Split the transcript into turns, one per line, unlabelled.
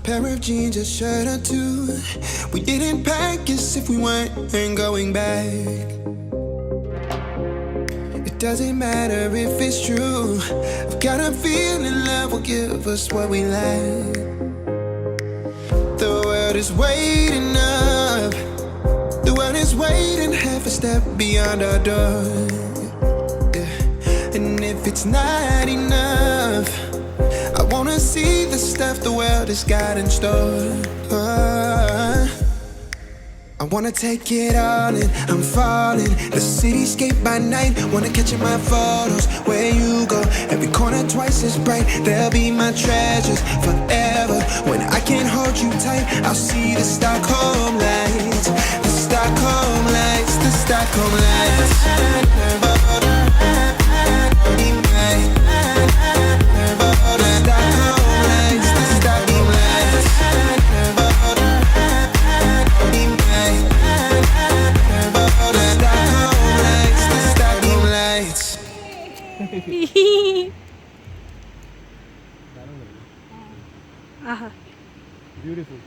Pair of jeans, a shirt or two. We didn't pack as if we weren't going back. It doesn't matter if it's true. I've got a feeling love will give us what we lack. The world is waiting up. The world is waiting half a step beyond our door. Yeah. And if it's not enough, I wanna see the stuff the world has got in store. I wanna take it all in, I'm falling. The cityscape by night, wanna catch in my photos. Where you go, every corner twice as bright. They'll be my treasures forever. When I can't hold you tight, I'll see the Stockholm lights. The Stockholm lights, the Stockholm lights.
Aha.
Beautiful.